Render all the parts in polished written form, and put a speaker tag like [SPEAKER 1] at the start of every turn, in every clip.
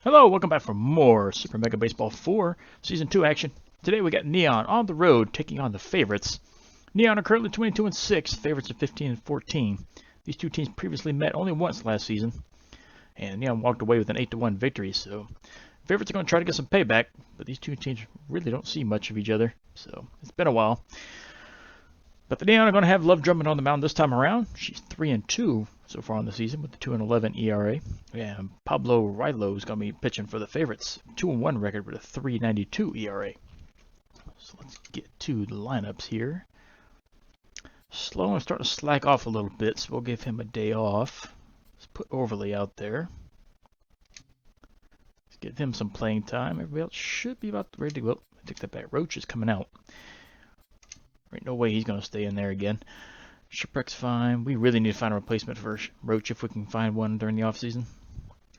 [SPEAKER 1] Hello, welcome back for more Super Mega Baseball 4 Season 2 action. Today we got Neon on the road taking on the favorites. Neon are currently 22-6, favorites are 15-14. These two teams previously met only once last season, and Neon walked away with an 8-1 victory, so favorites are going to try to get some payback, but these two teams really don't see much of each other, so it's been a while. But the Neon are going to have Love Drummond on the mound this time around. She's 3-2 so far on the season with the 2.11 ERA. And Pablo Rilo is going to be pitching for the favorites. 2-1 record with a 3.92 ERA. So let's get to the lineups here. Sloan is starting to slack off a little bit, so we'll give him a day off. Let's put Overly out there. Let's give him some playing time. Everybody else should be about ready to go. I take that back. Roach is coming out. Ain't no way he's going to stay in there again. Shipwreck's fine. We really need to find a replacement for Roach if we can find one during the offseason.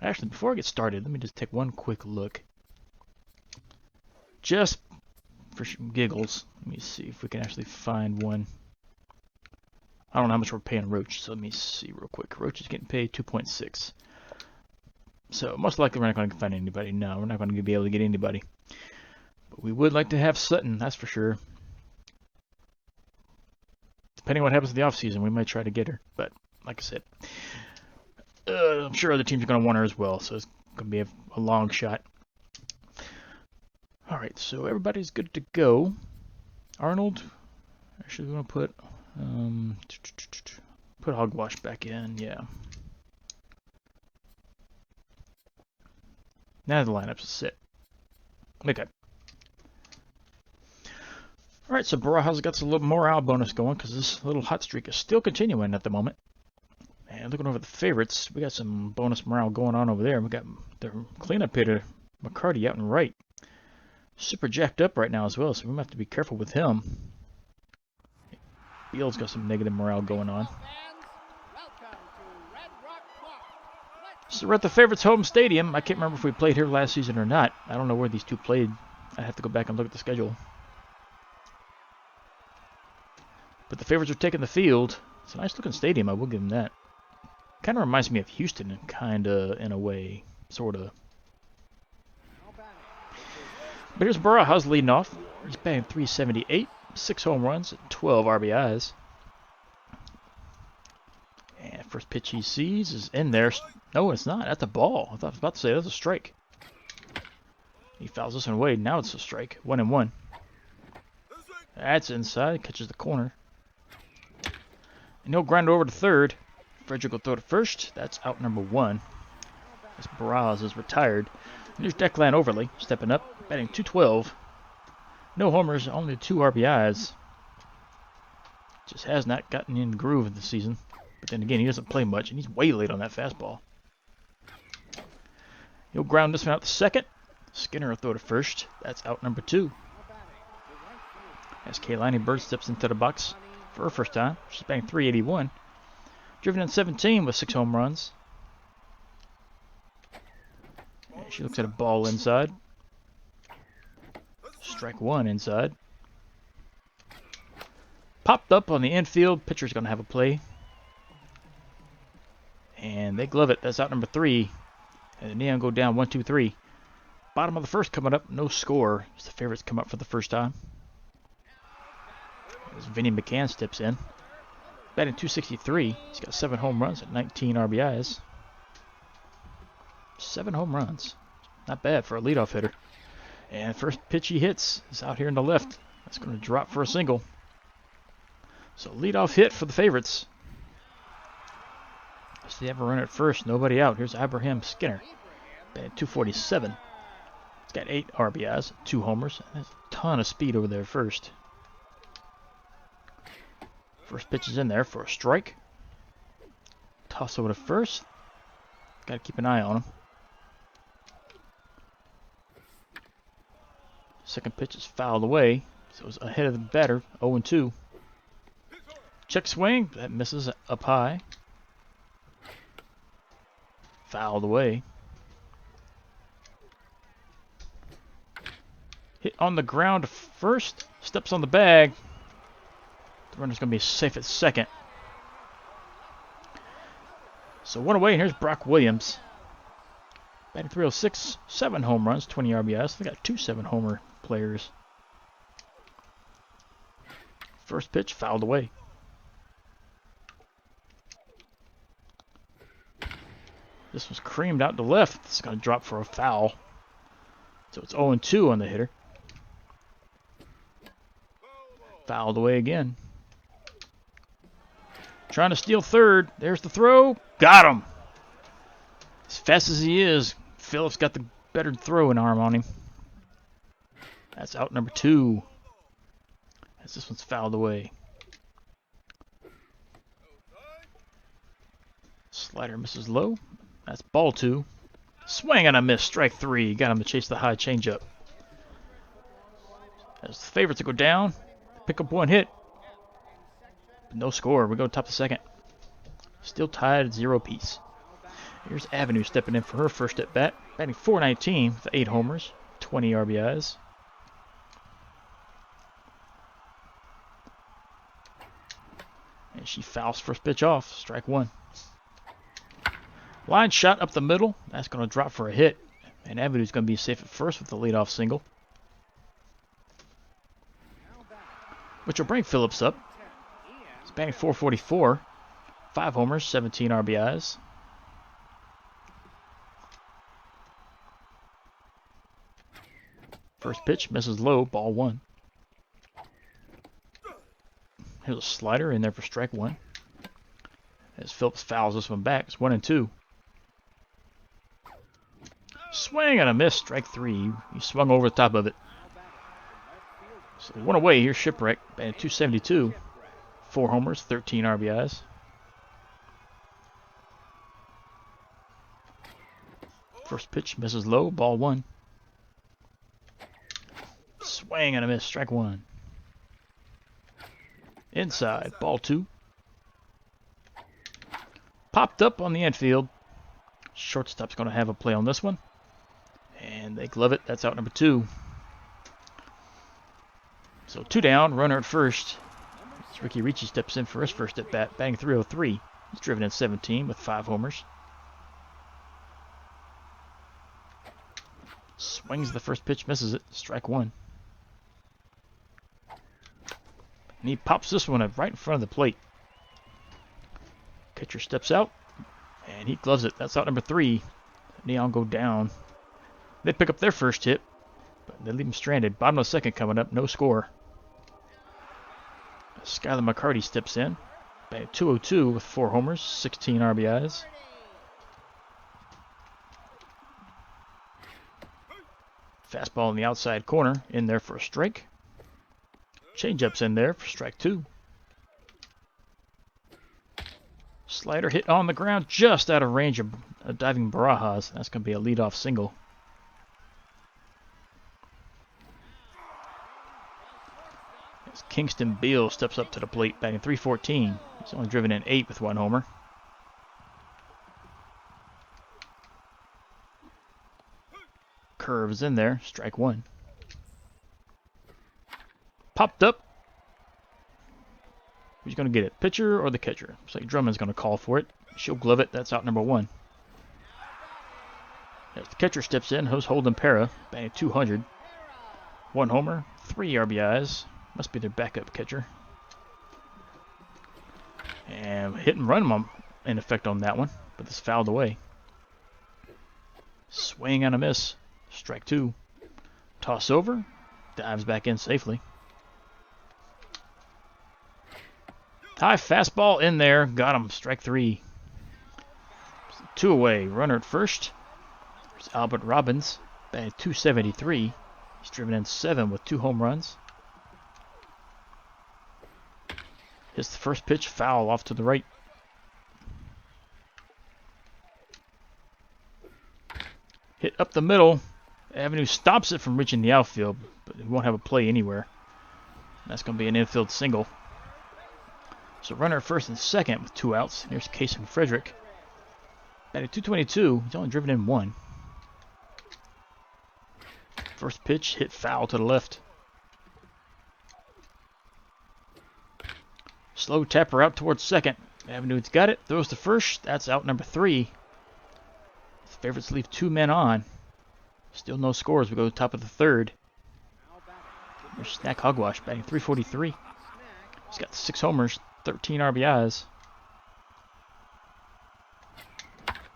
[SPEAKER 1] Actually, before I get started, let me just take one quick look. Just for giggles, let me see if we can actually find one. I don't know how much we're paying Roach, so let me see real quick. Roach is getting paid 2.6. So most likely we're not going to find anybody. No, we're not going to be able to get anybody. But we would like to have Sutton, that's for sure. Depending on what happens in the offseason, we might try to get her. But, like I said, I'm sure other teams are going to want her as well, so it's going to be a long shot. Alright, so everybody's good to go. Arnold, actually we're going to put Hogwash back in, yeah. Now the lineup's set. Okay. Alright, so Baraja's got a little morale bonus going because this little hot streak is still continuing at the moment. And looking over the favorites, we got some bonus morale going on over there. We got the cleanup hitter, McCarty, out and right. Super jacked up right now as well, so we might have to be careful with him. Beal's got some negative morale going on. So we're at the favorites' home stadium. I can't remember if we played here last season or not. I don't know where these two played. I have to go back and look at the schedule. But the favorites are taking the field. It's a nice looking stadium, I will give them that. Kind of reminds me of Houston, kind of, in a way, sort of. But here's Barajas leading off. He's batting .378, 6 home runs, 12 RBIs. And first pitch he sees is in there. No, it's not. That's a ball. I was about to say that's a strike. He fouls this one away. Now it's a strike. 1-1. That's inside. Catches the corner. And he'll grind over to third. Frederick will throw to first. That's out number 1. As Barajas is retired. And there's Declan Overly stepping up, batting .212. No homers, only 2 RBIs. Just has not gotten in the groove of the season. But then again, he doesn't play much, and he's way late on that fastball. He'll ground this one out to second. Skinner will throw to first. That's out number 2. As Kaylani Bird steps into the box for her first time. She's batting .381. Driven in 17 with 6 home runs. And she looks at a ball inside. Strike 1 inside. Popped up on the infield. Pitcher's going to have a play. And they glove it. That's out number 3. And the Neon go down 1-2-3. Bottom of the first coming up. No score. As the favorites come up for the first time. As Vinny McCann steps in. Batting .263. He's got 7 home runs and 19 RBIs. 7 home runs. Not bad for a leadoff hitter. And first pitch he hits is out here in the left. That's going to drop for a single. So leadoff hit for the favorites. Does they have a runner at first? Nobody out. Here's Abraham Skinner. Batting .247. He's got 8 RBIs, 2 homers. And there's a ton of speed over there first. First pitch is in there for a strike. Toss over to first. Got to keep an eye on him. Second pitch is fouled away. So it's ahead of the batter. 0-2. Check swing. That misses up high. Fouled away. Hit on the ground first. Steps on the bag. The runner's going to be safe at second. So 1 away, and here's Brock Williams. Batting 306, 7 home runs, 20 RBIs. They got 2 7-homer players. First pitch fouled away. This was creamed out to left. It's going to drop for a foul. So it's 0-2 on the hitter. Fouled away again. Trying to steal third. There's the throw. Got him. As fast as he is, Phillips got the better throwing arm on him. That's out number 2. As this one's fouled away. Slider misses low. That's ball 2. Swing and a miss. Strike 3. Got him to chase the high changeup. As the favorites to go down, pick up one hit. No score. We go top of the second. Still tied at 0 apiece. Here's Avenue stepping in for her first at bat. Batting .419 with 8 homers, 20 RBIs. And she fouls first pitch off. Strike 1. Line shot up the middle. That's going to drop for a hit. And Avenue's going to be safe at first with the leadoff single. Which will bring Phillips up. He's batting .444. 5 homers, 17 RBIs. First pitch misses low, ball 1. Here's a slider in there for strike 1. As Phillips fouls this one back, it's 1-2. Swing and a miss, strike 3. He swung over the top of it. So one away, here's Shipwreck, batting .272. 4 homers, 13 RBIs. First pitch misses low, ball 1. Swing and a miss, strike 1. Inside, ball 2. Popped up on the infield. Shortstop's going to have a play on this one. And they glove it. That's out number 2. So 2 down, runner at first. As Ricky Ricci steps in for his first at bat, batting .303. He's driven in 17 with 5 homers. Swings the first pitch, misses it. Strike 1. And he pops this one up right in front of the plate. Catcher steps out, and he gloves it. That's out number 3. Neon go down. They pick up their first hit, but they leave him stranded. Bottom of the second coming up, no score. Skylar McCarty steps in. Batting .202 with 4 homers, 16 RBIs. Fastball in the outside corner, in there for a strike. Changeup's in there for strike 2. Slider hit on the ground, just out of range of diving Barajas. That's going to be a leadoff single. As Kingston Beal steps up to the plate, batting .314. He's only driven in 8 with 1 homer. Curves in there, strike 1. Popped up. Who's going to get it, pitcher or the catcher? Looks like Drummond's going to call for it. She'll glove it. That's out number 1. As the catcher steps in, host Holden Para, batting .200. 1 homer, 3 RBIs. Must be their backup catcher. And hit and run in effect on that one, but it's fouled away. Swing and a miss. Strike 2. Toss over. Dives back in safely. High fastball in there. Got him. Strike 3. 2 away. Runner at first. There's Albert Robbins. Batting .273. He's driven in 7 with 2 home runs. Hits the first pitch. Foul off to the right. Hit up the middle. Avenue stops it from reaching the outfield, but he won't have a play anywhere. That's going to be an infield single. So runner at first and second with 2 outs. Here's Kason Frederick. Batting .222. He's only driven in 1. First pitch hit foul to the left. Slow tapper out towards second. Avenue's got it. Throws to first. That's out number 3. Favorites leave 2 men on. Still no scores. We go to the top of the third. Here's Snack Hogwash batting .343. He's got 6 homers, 13 RBIs.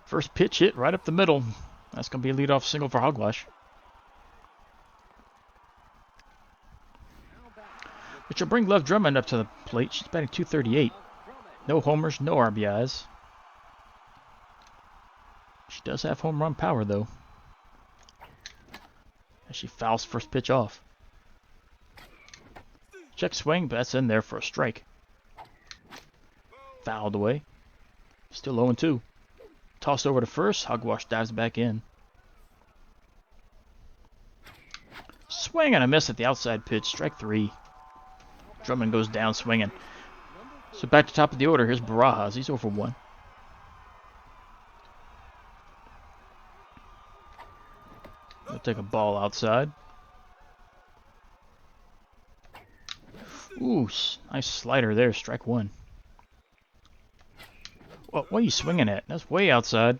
[SPEAKER 1] First pitch hit right up the middle. That's going to be a leadoff single for Hogwash. Which will bring Love Drummond up to the plate. She's batting .238. No homers, no RBIs. She does have home run power, though. As she fouls first pitch off. Check swing, but that's in there for a strike. Fouled away. Still 0-2. Tossed over to first. Hogwash dives back in. Swing and a miss at the outside pitch. Strike 3. Drummond goes down swinging. So back to top of the order. Here's Barajas. He's 0-1. He'll take a ball outside. Ooh, nice slider there. Strike 1. What are you swinging at? That's way outside.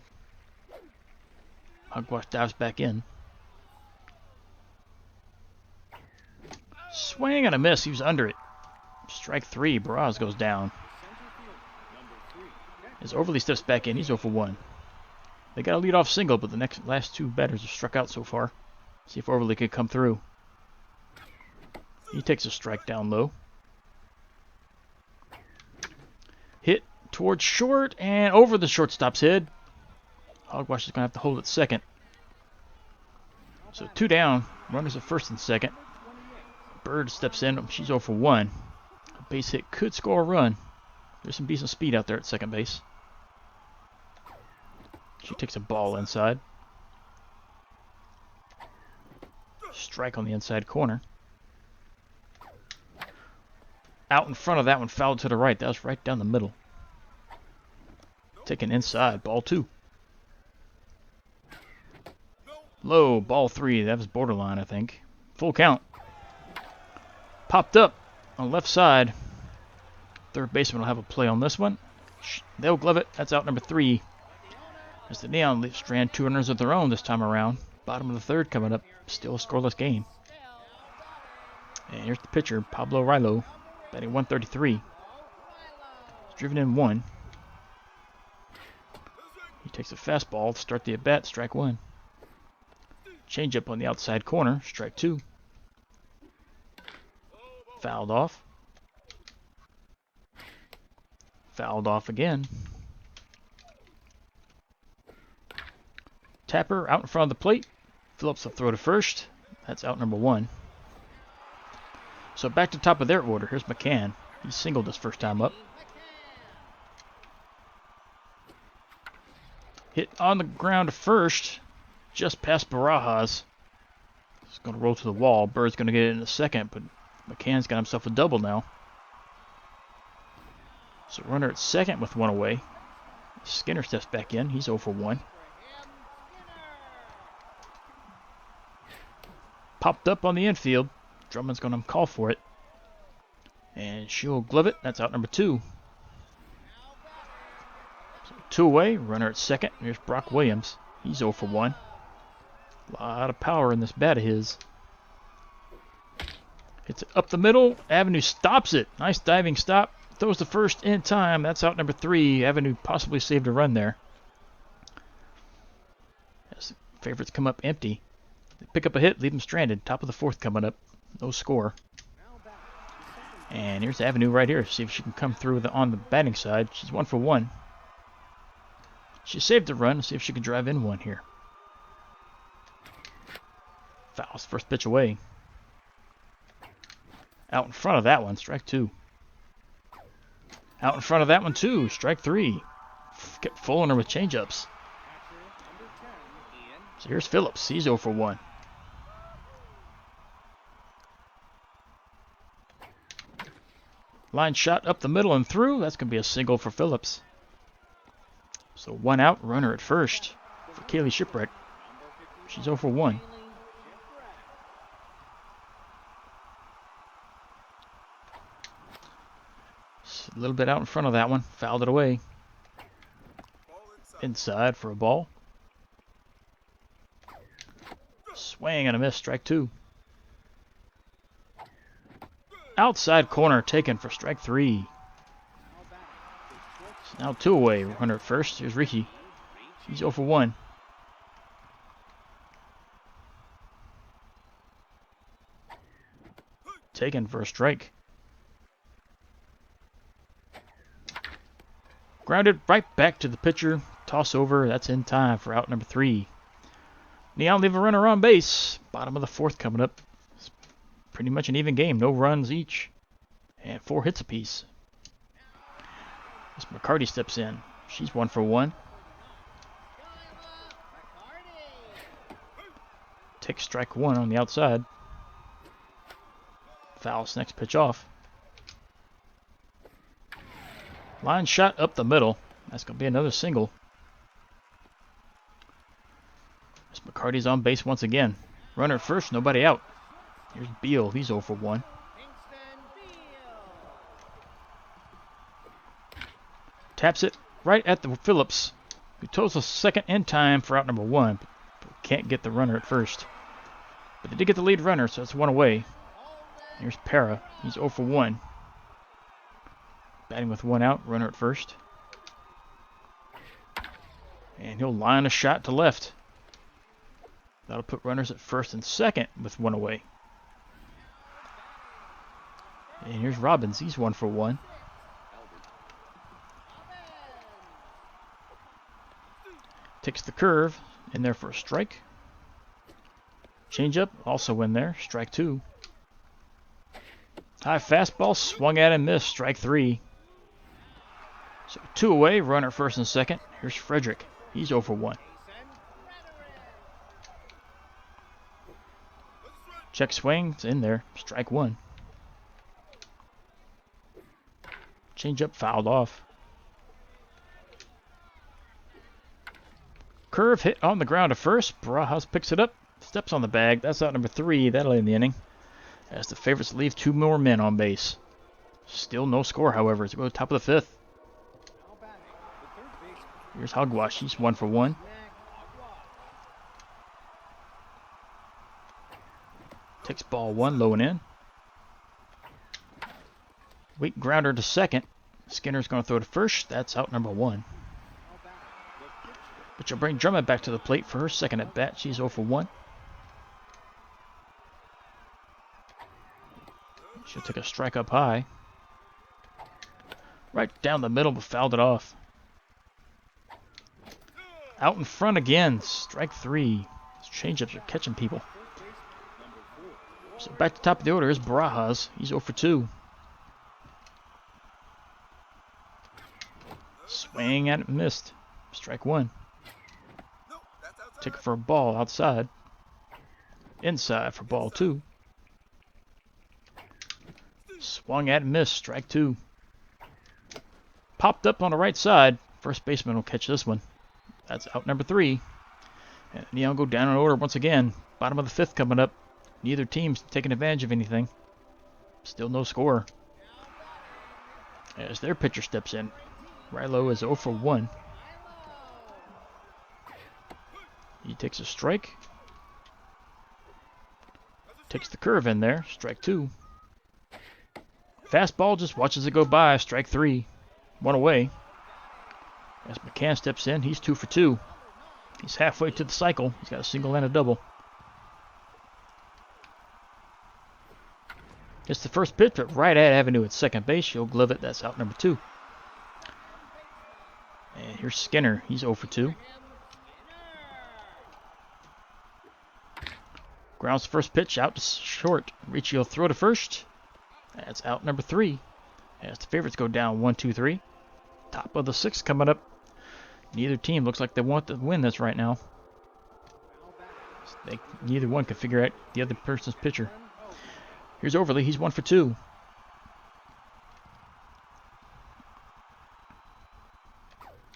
[SPEAKER 1] Hogwash dives back in. Swing and a miss. He was under it. Strike 3. Baraz goes down. As Overly steps back in, he's 0-1. They got a leadoff single, but the last 2 batters have struck out so far. See if Overly could come through. He takes a strike down low. Hit towards short and over the shortstop's head. Hogwash is going to have to hold at second. So 2 down. Runners at first and second. Bird steps in. She's 0-1. A base hit could score a run. There's some decent speed out there at second base. She takes a ball inside. Strike on the inside corner. Out in front of that one, fouled to the right. That was right down the middle. Taken inside, ball 2. Low, ball 3. That was borderline, I think. Full count. Popped up on the left side. Third baseman will have a play on this one. They'll glove it. That's out number 3. As the Neon Leafs strand 2 runners of their own this time around. Bottom of the third coming up. Still a scoreless game. And here's the pitcher, Pablo Rilo, batting .133. He's driven in 1. He takes a fastball to start the at-bat, strike 1. Changeup on the outside corner, strike 2. Fouled off. Fouled off again. Tapper out in front of the plate. Phillips will throw to first. That's out number 1. So back to top of their order. Here's McCann. He singled his first time up. Hit on the ground to first. Just past Barajas. It's going to roll to the wall. Bird's going to get it in a second, but McCann's got himself a double now. So runner at second with 1 away. Skinner steps back in. He's 0-1. Popped up on the infield. Drummond's going to call for it. And she'll glove it. That's out number 2. So 2 away. Runner at second. Here's Brock Williams. He's 0-1. A lot of power in this bat of his. Hits it up the middle. Avenue stops it. Nice diving stop. Throws the first in time. That's out number 3. Avenue possibly saved a run there. As the favorites come up empty. They pick up a hit, leave them stranded. Top of the 4th coming up. No score. And here's Avenue right here. See if she can come through on the batting side. She's 1-for-1. She saved a run. See if she can drive in one here. Fouls first pitch away. Out in front of that one. Strike 2. Out in front of that one too. Strike 3. Kept fooling her with changeups. So here's Phillips. He's 0-for-1. Line shot up the middle and through. That's going to be a single for Phillips. So 1 out, runner at first for Kaylee Shipwreck. She's 0-for-1. A little bit out in front of that one. Fouled it away. Inside for a ball. Swing and a miss. Strike 2. Outside corner taken for strike 3. It's now 2 away. Runner at first. Here's Ricky. He's 0 for 1. Taken for a strike. Grounded right back to the pitcher. Toss over. That's in time for out number 3. Neon leave a runner on base. Bottom of the 4th coming up. It's pretty much an even game. No runs each. And 4 hits apiece. Miss McCarty steps in. She's 1 for 1. Takes strike 1 on the outside. Fouls next pitch off. Line shot up the middle. That's going to be another single. Miss McCarty's on base once again. Runner at first, nobody out. Here's Beal. He's 0 for 1. Taps it right at the Phillips, who totals second in time for out number 1, but can't get the runner at first. But they did get the lead runner, so it's 1 away. Here's Para. He's 0 for 1. Batting with 1 out, runner at first. And he'll line a shot to left. That'll put runners at first and second with 1 away. And here's Robbins. He's 1 for 1. Takes the curve, in there for a strike. Changeup, also in there, strike 2. High fastball, swung at and missed, strike 3. So 2 away, runner first and second. Here's Frederick, he's 0 for 1. Check swing, it's in there, strike 1. Changeup fouled off. Curve hit on the ground at first. Barajas picks it up, steps on the bag. That's out number 3. That'll end the inning. As the favorites leave 2 more men on base. Still no score, however. It's going to top of the 5th. Here's Hogwash. He's 1 for 1. Takes ball 1, low and in. Weak grounder to second. Skinner's going to throw to first. That's out number 1. But you'll bring Drummond back to the plate for her second at bat. She's 0 for 1. She'll take a strike up high. Right down the middle, but fouled it off. Out in front again. Strike 3. These changeups are catching people. So back to top of the order is Barajas. He's 0 for 2. Swing at it, missed. Strike 1. Take it for a ball outside. Inside for ball 2. Swung at and missed. Strike 2. Popped up on the right side. First baseman will catch this one. That's out number 3. And Neon go down in order once again. Bottom of the 5th coming up. Neither team's taking advantage of anything. Still no score. As their pitcher steps in. Rilo is 0 for 1. He takes a strike. Takes the curve in there. Strike 2. Fastball just watches it go by. Strike 3. 1 away. As McCann steps in, he's 2 for 2. He's halfway to the cycle. He's got a single and a double. It's the first pitch, but right at Avenue at second base. He'll glove it. That's out number 2. And here's Skinner. He's 0 for 2. Grounds first pitch out to short. Ricci will throw to first. That's out number 3. As the favorites go down 1, 2, 3. Top of the 6th coming up. Neither team looks like they want to win this right now. Neither one can figure out the other person's pitcher. Here's Overly. He's 1 for 2.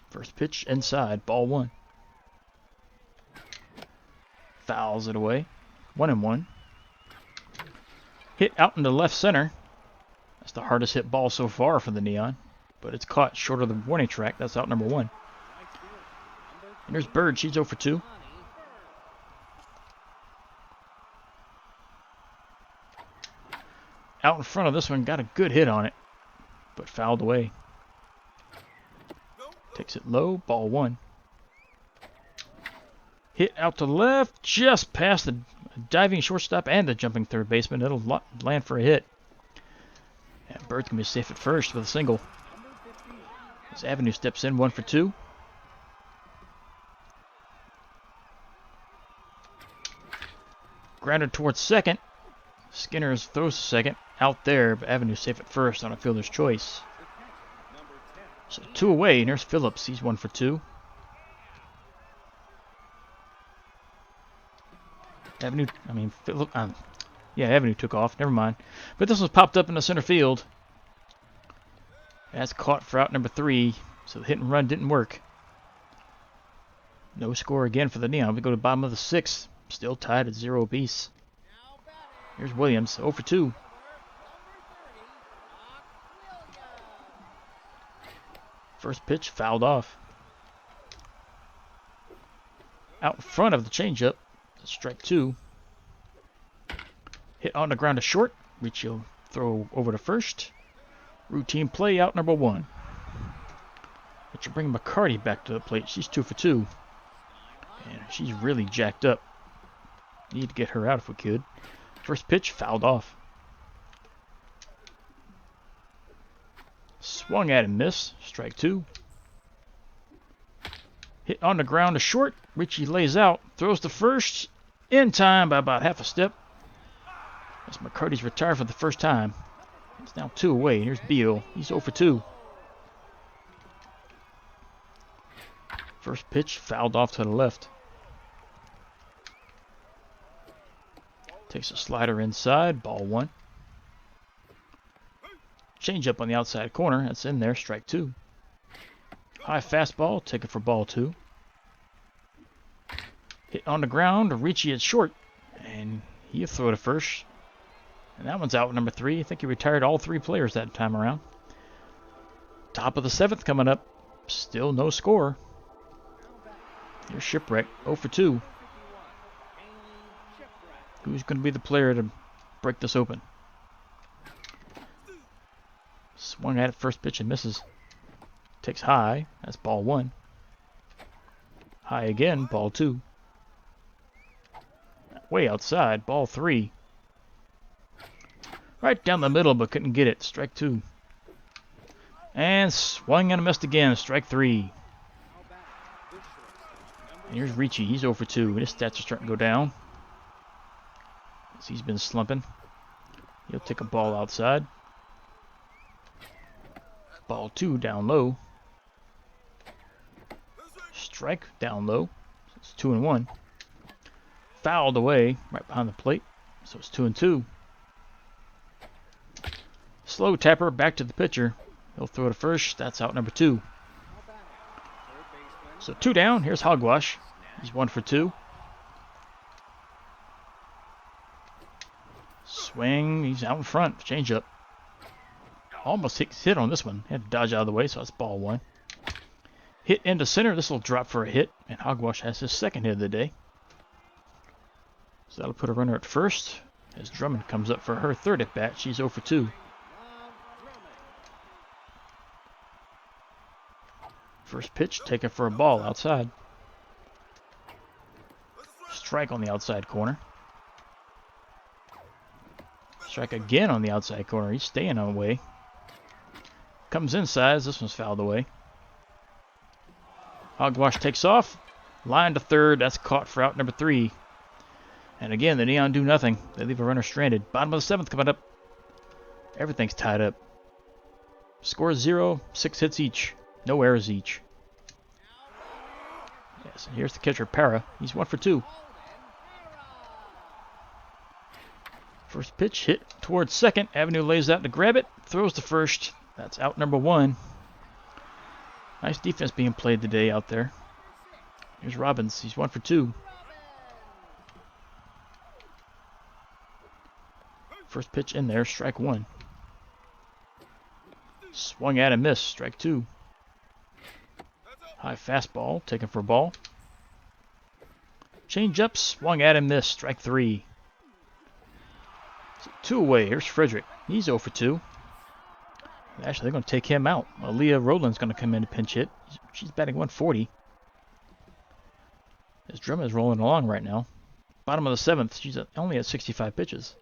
[SPEAKER 1] First pitch inside. Ball 1. Fouls it away. 1-1. Hit out into left center. That's the hardest hit ball so far for the Neon. But it's caught short of the warning track. That's out number 1. And there's Bird. She's 0 for 2. Out in front of this one, got a good hit on it, but fouled away. Takes it low, ball 1. Hit out to left, just past the diving shortstop and the jumping third baseman. It'll land for a hit. And Bird's going to be safe at first with a single. As Avenue steps in, 1 for 2. Grounded towards second. Skinner throws to second. Out there, but Avenue safe at first on a fielder's choice. So 2 away, and there's Phillips. He's 1 for 2. Avenue took off. Never mind. But this was popped up in the center field. That's caught for out number 3. So the hit and run didn't work. No score again for the Neon. We go to the bottom of the 6th. Still tied at 0 apiece. Here's Williams, 0 for 2. First pitch fouled off. Out in front of the changeup. Strike 2. Hit on the ground to short. Ricci throw over to first. Routine play out number 1. But you bring McCarty back to the plate. She's 2 for 2. And she's really jacked up. Need to get her out if we could. First pitch fouled off. Swung at and missed. Strike 2. Hit on the ground to short. Ricci lays out. Throws to first. In time by about half a step. As McCarty's retired for the first time. It's now 2 away. Here's Beal. He's 0 for 2. First pitch fouled off to the left. Takes a slider inside. Ball 1. Change up on the outside corner. That's in there. Strike 2. High fastball. Take it for ball 2. Hit on the ground. Ricci at short. And he'll throw to first. And that one's out number 3. I think he retired all 3 players that time around. Top of the 7th coming up. Still no score. Here's Shipwreck. 0 for 2. Who's going to be the player to break this open? Swung at it first pitch and misses. Takes high. That's ball 1. High again. Ball 2. Way outside. Ball 3. Right down the middle, but couldn't get it. Strike 2. And swung and missed again. Strike 3. And here's Ricci. He's 0 for 2. His stats are starting to go down. He's been slumping. He'll take a ball outside. Ball 2 down low. Strike down low. So it's 2-1. Fouled away right behind the plate. So it's 2-2. Slow tapper back to the pitcher. He'll throw to first. That's out number 2. So 2 down. Here's Hogwash. He's 1 for 2. Swing. He's out in front. Change up. Almost hit on this one. Had to dodge out of the way, so that's ball 1. Hit into center. This will drop for a hit. And Hogwash has his 2nd hit of the day. So that'll put a runner at first. As Drummond comes up for her 3rd at bat. She's 0 for 2. First pitch taken for a ball outside. Strike on the outside corner. Strike again on the outside corner. He's staying on the way. Comes inside. This one's fouled away. Hogwash takes off. Line to 3rd. That's caught for out number 3. And again, the Neon do nothing. They leave a runner stranded. Bottom of the 7th coming up. Everything's tied up. Score 0. 6 hits each. No errors each. Yes, and here's the catcher, Para. He's 1 for 2. First pitch hit towards second. Avenue lays out to grab it. Throws to first. That's out number 1. Nice defense being played today out there. Here's Robbins. He's 1 for 2. First pitch in there. Strike 1. Swung at and missed. Strike 2. High fastball. Taken for a ball. Change up. Swung at and missed. Strike 3. 2 away. Here's Frederick. He's 0 for 2. Actually, they're going to take him out. Aaliyah Rowland's going to come in and pinch hit. She's batting 140. This drum is rolling along right now. Bottom of the 7th, she's only at 65 pitches.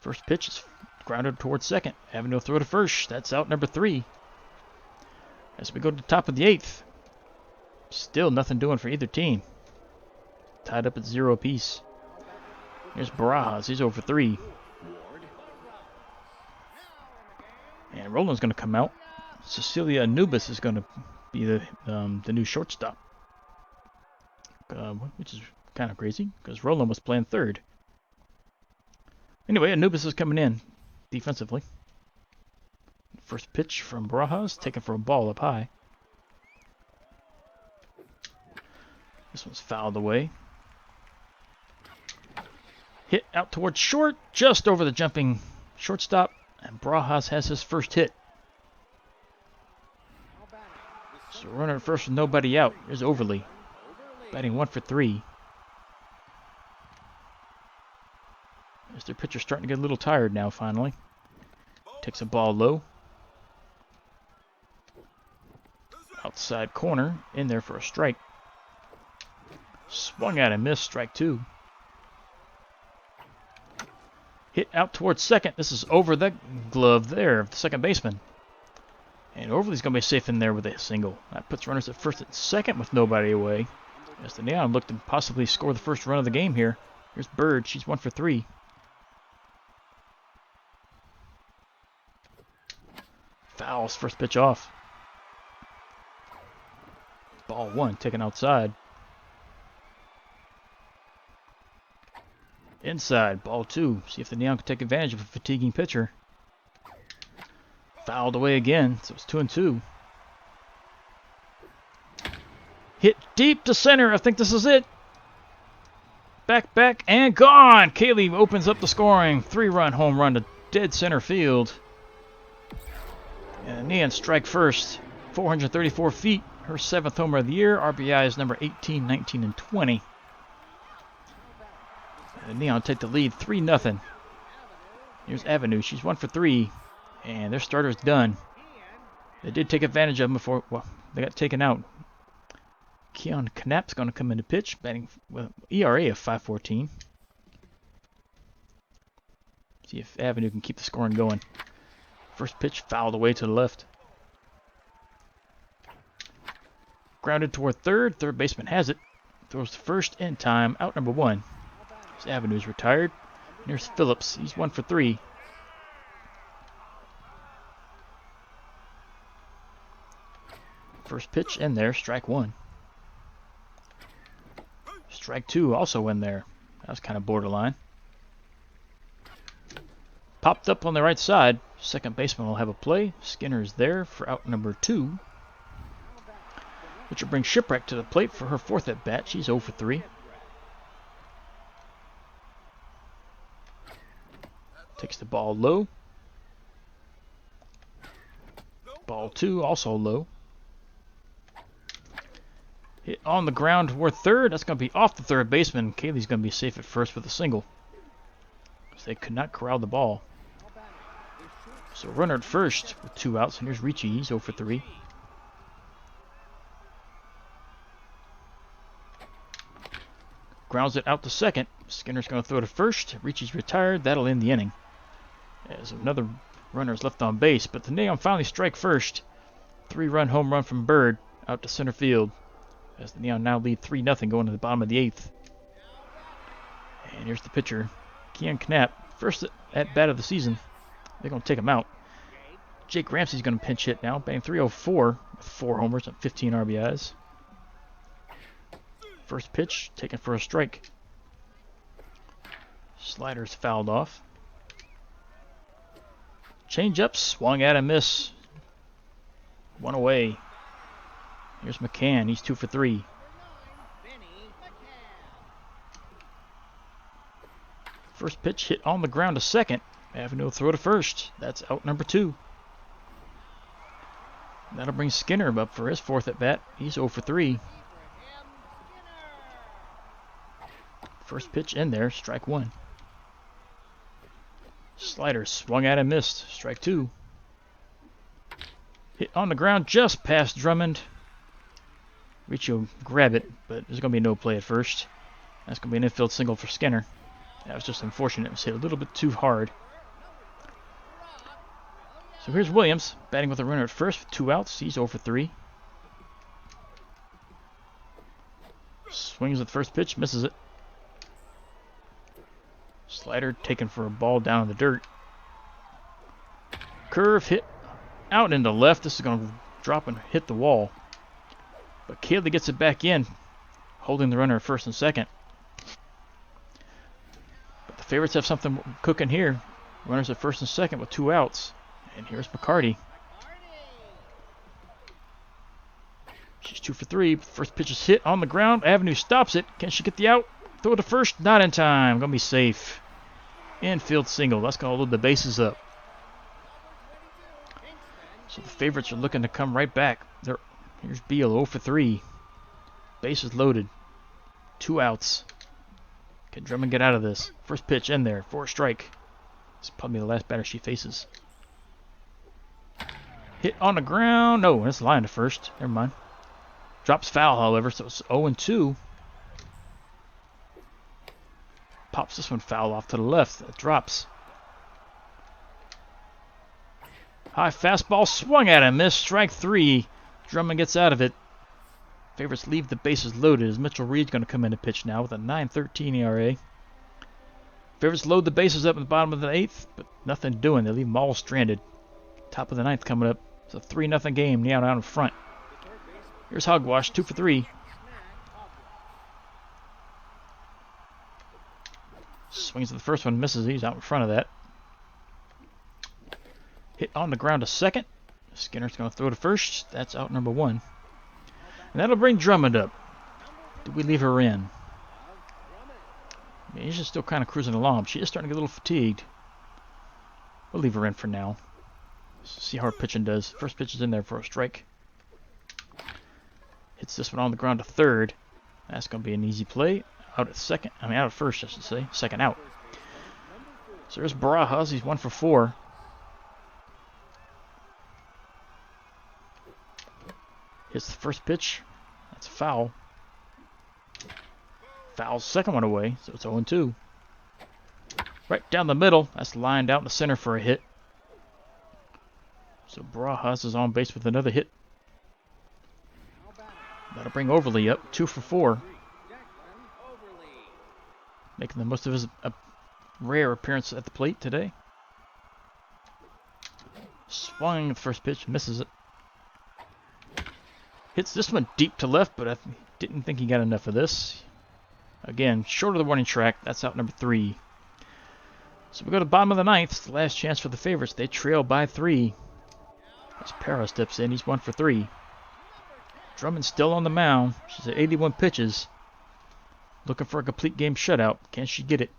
[SPEAKER 1] First pitch is grounded towards second. Avenue will throw to first. That's out number 3. As we go to the top of the 8th. Still nothing doing for either team. Tied up at 0 apiece. Here's Barajas. He's 0 for 3. And Roland's going to come out. Cecilia Anubis is going to be the new shortstop. Which is kind of crazy because Roland was playing third. Anyway, Anubis is coming in defensively. First pitch from Barajas, taken for a ball up high. This one's fouled away. Hit out towards short, just over the jumping shortstop, and Barajas has his first hit. So runner at first with nobody out. Here's Overly, batting 1 for 3. As their pitcher starting to get a little tired now, finally. Takes a ball low. Outside corner, in there for a strike. Swung at and missed, strike 2. Hit out towards second. This is over the glove there of the second baseman. And Overly's going to be safe in there with a single. That puts runners at first and second with nobody away. As the Neon look to possibly score the first run of the game here. Here's Bird. She's 1 for 3. Fouls. First pitch off. Ball 1 taken outside. Inside. Ball 2. See if the Neon can take advantage of a fatiguing pitcher. Fouled away again. So it's 2-2. Hit deep to center. I think this is it. Back, and gone. Kaylee opens up the scoring. 3-run home run to dead center field. And Neon strike first. 434 feet. Her 7th homer of the year. RBI is number 18, 19, and 20. And Neon take the lead 3-0. Here's Avenue. She's 1 for 3. And their starter's done. They did take advantage of him before they got taken out. Keon Knapp's going to come in to pitch, batting with ERA of 5.14. See if Avenue can keep the scoring going. First pitch fouled away to the left. Grounded toward third. Third baseman has it. Throws to first in time. Out number 1. This Avenue's retired. And here's Phillips. He's 1 for 3. First pitch in there. Strike 1. Strike 2 also in there. That was kind of borderline. Popped up on the right side. Second baseman will have a play. Skinner's there for out number 2. Which will bring Shipwreck to the plate for her 4th at bat. She's 0 for 3. Takes the ball low. Ball 2 also low. Hit on the ground toward third. That's going to be off the third baseman. Kaylee's going to be safe at first with a single. So they could not corral the ball. So runner at first with 2 outs. And here's Ricci. He's 0 for 3. Grounds it out to second. Skinner's going to throw to first. Ricci's retired. That'll end the inning. As another runner is left on base. But the Neon finally strike first. 3-run home run from Bird out to center field. As the Neon now lead 3-0 going to the bottom of the 8th. And here's the pitcher, Keon Knapp. First at bat of the season. They're going to take him out. Jake Ramsey's going to pinch hit now, batting 304 with 4 homers and 15 RBIs. First pitch taken for a strike. Slider's fouled off. Change-up swung at a miss. 1 away. Here's McCann. He's 2 for 3. First pitch hit on the ground to second. Avenue will throw to first. That's out number 2. That'll bring Skinner up for his 4th at bat. He's 0 for 3. First pitch in there. Strike 1. Slider swung at and missed. Strike 2. Hit on the ground just past Drummond. Riccio grab it, but there's going to be no play at first. That's going to be an infield single for Skinner. That was just unfortunate. It was hit a little bit too hard. So here's Williams, batting with a runner at first with 2 outs. He's 0 for 3. Swings at the first pitch, misses it. Slider taken for a ball down in the dirt. Curve hit out into left. This is going to drop and hit the wall. But Cayley gets it back in, holding the runner at first and second. But the favorites have something cooking here. Runners at first and second with 2 outs. And here's McCarty. She's 2 for 3. First pitch is hit on the ground. Avenue stops it. Can she get the out? Throw it to first. Not in time. Going to be safe. Infield single. That's going to load the bases up. So the favorites are looking to come right back. Here's Beal, 0 for 3. Bases loaded. 2 outs. Can Drummond get out of this? First pitch in there for a strike. This is probably the last batter she faces. Hit on the ground. No, that's line to first. Never mind. Drops foul, however, so it's 0 and 2. Pops this one foul off to the left. It drops. High fastball swung at him. Missed. Strike 3. Drummond gets out of it. Favorites leave the bases loaded as Mitchell Reed's going to come in to pitch now with a 9.13 ERA. Favorites load the bases up in the bottom of the 8th, but nothing doing. They leave them all stranded. Top of the 9th coming up. It's a 3-0 game. Neon out in front. Here's Hogwash, 2 for 3. Swings at the first one, misses. He's out in front of that. Hit on the ground to second. Skinner's going to throw to first. That's out number 1. And that'll bring Drummond up. Do we leave her in? Yeah, she's still kind of cruising along. She is starting to get a little fatigued. We'll leave her in for now. See how her pitching does. First pitch is in there for a strike. Hits this one on the ground to third. That's going to be an easy play. Out at first, I should say. Second out. So there's Barajas. He's 1 for 4. Hits the first pitch. That's a foul. Foul's second one away, so it's 0 and 2. Right down the middle. That's lined out in the center for a hit. So Barajas is on base with another hit. That'll bring Overly up, 2 for 4. Making the most of his rare appearance at the plate today. Swung the first pitch, misses it. Hits this one deep to left, but I didn't think he got enough of this. Again, short of the warning track. That's out number 3. So we go to the bottom of the 9th. It's the last chance for the favorites. They trail by 3. As Parra steps in, he's 1 for 3. Drummond's still on the mound. She's at 81 pitches. Looking for a complete game shutout. Can she get it?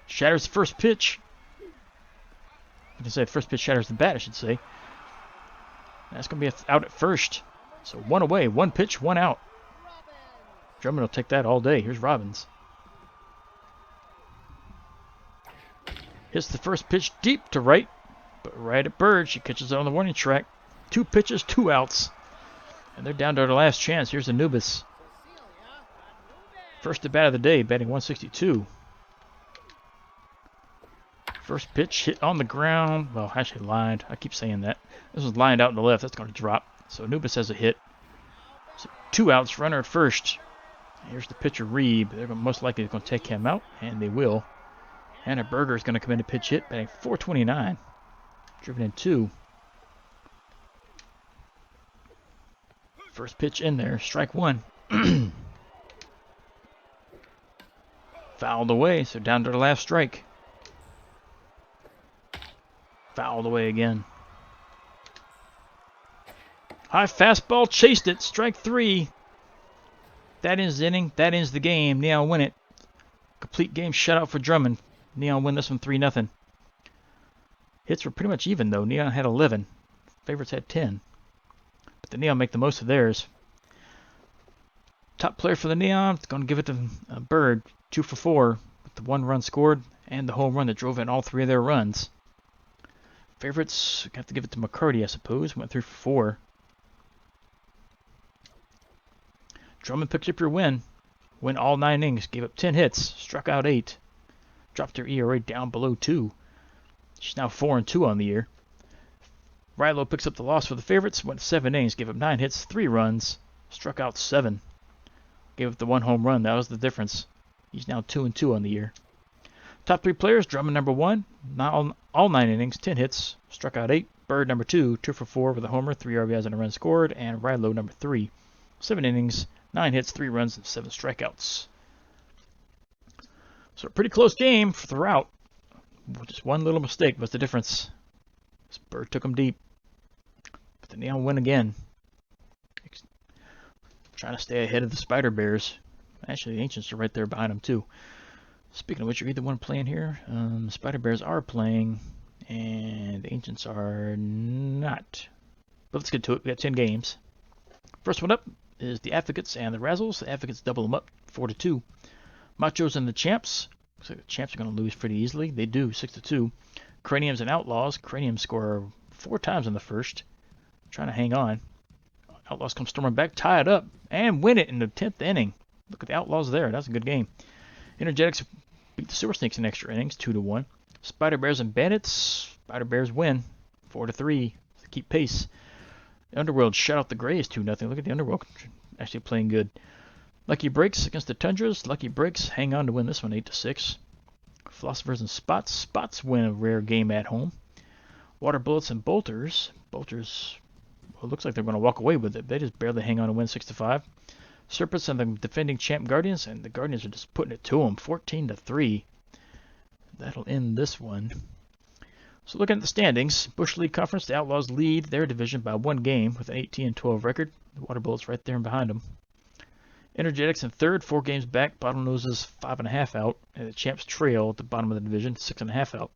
[SPEAKER 1] Shatters the first pitch. I can say the first pitch shatters the bat, I should say. That's going to be out at first. So 1 away, 1 pitch, 1 out. Drummond will take that all day. Here's Robbins. Hits the first pitch deep to right. But right at Bird, she catches it on the warning track. 2 pitches, 2 outs. And they're down to their last chance. Here's Anubis. First at bat of the day, batting 162. First pitch hit on the ground. Well, actually lined. I keep saying that. This was lined out in the left. That's going to drop. So Anubis has a hit. So 2 outs, runner at first. Here's the pitcher, Reeb. They're most likely going to take him out, and they will. Hannah Berger is going to come in to pitch hit, batting 429. Driven in 2. First pitch in there, strike 1. Fouled away, so down to the last strike. Fouled away again. High fastball, chased it, strike 3. That ends the inning, that ends the game. Neon win it. Complete game shutout for Drummond. Neon win this one 3-0. Hits were pretty much even though. Neon had 11. Favorites had 10. But the Neon make the most of theirs. Top player for the Neon, going to give it to Bird, 2 for 4 with the 1 run scored and the home run that drove in all 3 of their runs. Favorites, have to give it to McCarty, I suppose. Went 3 for 4. Drummond picked up your win. Went all 9 innings, gave up 10 hits, struck out 8. Dropped their ERA down below 2. She's now 4-2 on the year. Rilo picks up the loss for the favorites. Went 7 innings, gave up 9 hits, 3 runs, struck out 7. Gave up the 1 home run. That was the difference. He's now 2-2 on the year. Top 3 players: Drummond number 1, all 9 innings, 10 hits, struck out 8. Bird number 2, 2 for 4 with a homer, 3 RBIs and a run scored. And Rilo number 3, 7 innings, 9 hits, 3 runs, and 7 strikeouts. So a pretty close game throughout. Just one little mistake was the difference. This Bird took him deep. But the Neon win again. Trying to stay ahead of the Spider Bears. Actually, the Ancients are right there behind them too. Speaking of which, are either one playing here? The Spider Bears are playing, and the Ancients are not. But let's get to it. We got 10 games. First one up is the Advocates and the Razzles. The Advocates double them up, 4-2. Machos and the Champs. Looks like the Champs are going to lose pretty easily. They do, 6-2. Craniums and Outlaws. Craniums score 4 times in the first. Trying to hang on. Outlaws come storming back, tie it up, and win it in the 10th inning. Look at the Outlaws there. That's a good game. Energetics beat the Silver Snakes in extra innings, 2-1. Spider Bears and Bandits. Spider Bears win, 4-3. Keep pace. The Underworld shut out the Grays, 2-0. Look at the Underworld actually playing good. Lucky Breaks against the Tundras. Lucky Breaks hang on to win this one, 8-6. Philosophers and Spots. Spots win a rare game at home. Water Bullets and Bolters. Bolters, well, it looks like they're going to walk away with it. They just barely hang on to win, 6-5. Serpents and the defending champ Guardians, and the Guardians are just putting it to them, 14-3. That'll end this one. So looking at the standings, Bush League Conference, the Outlaws lead their division by 1 game with an 18-12 record. The Water Bullets right there behind them. Energetics in third, 4 games back. Bottlenoses 5.5 out, and the Champs trail at the bottom of the division, 6.5 out.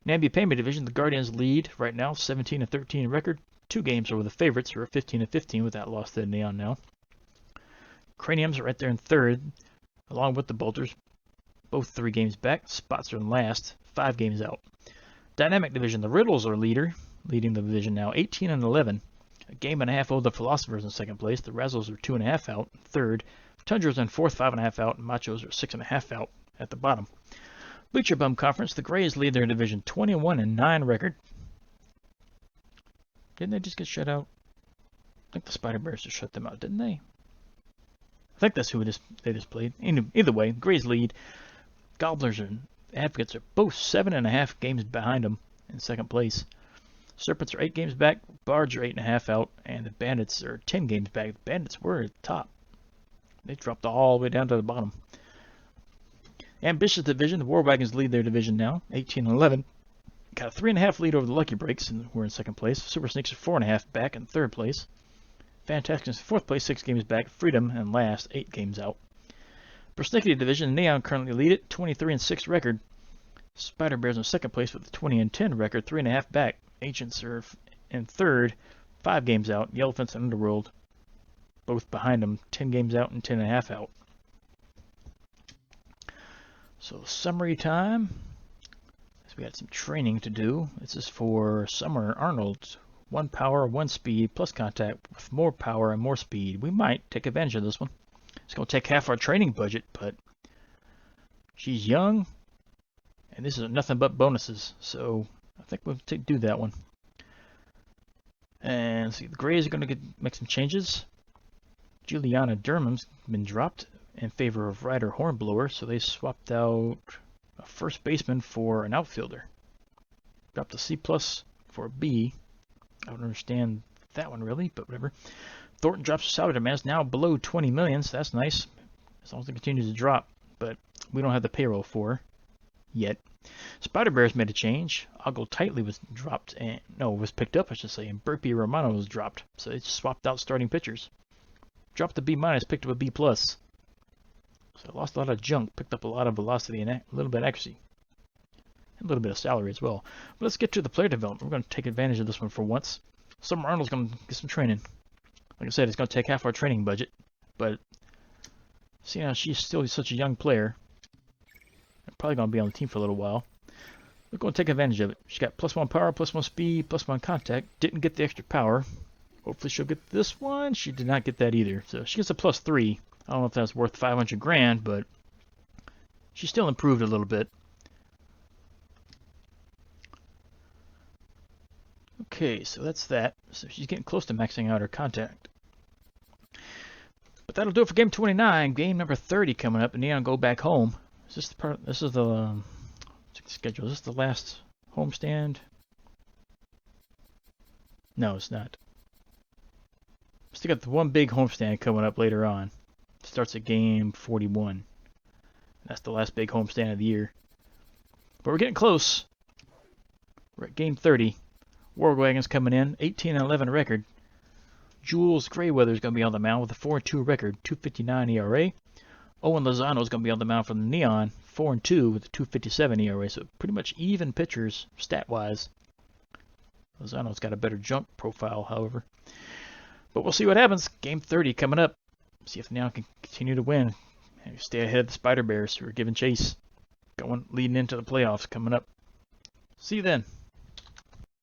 [SPEAKER 1] Namby Payment division, the Guardians lead right now, 17-13 record. 2 games over the favorites, who are 15-15 with that loss to the Neon now. Craniums are right there in third, along with the Bolters, both 3 games back. Spots are in last, 5 games out. Dynamic division, the Riddles are leading the division now, 18-11. A game and a half over the Philosophers in second place. The Razzles are 2.5 out in third. Tundras in fourth, 5.5 out, and Machos are 6.5 out at the bottom. Bleacher Bum Conference, the Grays lead their division, 21-9 record. Didn't they just get shut out? I think the Spider Bears just shut them out, didn't they? I think that's who they just played. Either way, Grays lead. Gobblers and Advocates are both 7.5 games behind them in second place. Serpents are 8 games back. Bards are 8.5 out, and the Bandits are 10 games back. The Bandits were at the top. They dropped all the way down to the bottom. Ambitious division, the War Wagons lead their division now, 18-11. Got a 3.5 lead over the Lucky Breaks, and we're in second place. Super Snakes are 4.5 back in third place. Fantastic in fourth place, 6 games back. Freedom and last, 8 games out. Persnickety division, Neon currently lead it, 23-6 record. Spider Bears in second place with a 20-10 record, 3.5 back. Ancients are in third, 5 games out. The Elephants and Underworld, both behind them, 10 games out and 10.5 out. So summary time. So we got some training to do. This is for Summer Arnold. 1 power, 1 speed, plus contact with more power and more speed. We might take advantage of this one. It's going to take half our training budget, but she's young, and this is nothing but bonuses. So I think we'll do that one. And see, the Grays are going to make some changes. Juliana Durham's been dropped in favor of Ryder Hornblower, so they swapped out a first baseman for an outfielder. Dropped a C+ for a B. I don't understand that one really, but whatever. Thornton drops his salary demands now below 20 million, so that's nice. As long as it continues to drop, but we don't have the payroll for her yet. Spider Bears made a change. Ogle Tightly was dropped, and was picked up, I should say, and Burpee Romano was dropped. So they just swapped out starting pitchers. Dropped the B-, picked up a B+. So I lost a lot of junk, picked up a lot of velocity and a little bit of accuracy. And a little bit of salary as well. But let's get to the player development. We're going to take advantage of this one for once. Summer Arnold's going to get some training. Like I said, it's going to take half our training budget. But seeing how she's still such a young player, probably going to be on the team for a little while. We're going to take advantage of it. She got +1 power, +1 speed, +1 contact. Didn't get the extra power. Hopefully she'll get this one. She did not get that either. So she gets a +3. I don't know if that's worth 500 grand, but she still improved a little bit. Okay, so that's that. So she's getting close to maxing out her contact. But that'll do it for game 29. Game number 30 coming up, and Neon go back home. Is this the part? This is the schedule. Is this the last homestand? No, it's not. Still got the one big homestand coming up later on. It starts at game 41. That's the last big homestand of the year. But we're getting close. We're at game 30. World Wagon's coming in, 18-11 record. Jules Grayweather is going to be on the mound with a 4-2 record, 2.59 ERA. Owen Lozano is going to be on the mound for the Neon, 4-2 with a 2.57 ERA. So pretty much even pitchers stat-wise. Lozano's got a better jump profile, however. But we'll see what happens. Game 30 coming up. See if the Neon can continue to win. And stay ahead of the Spider Bears who are giving chase. Leading into the playoffs coming up. See you then.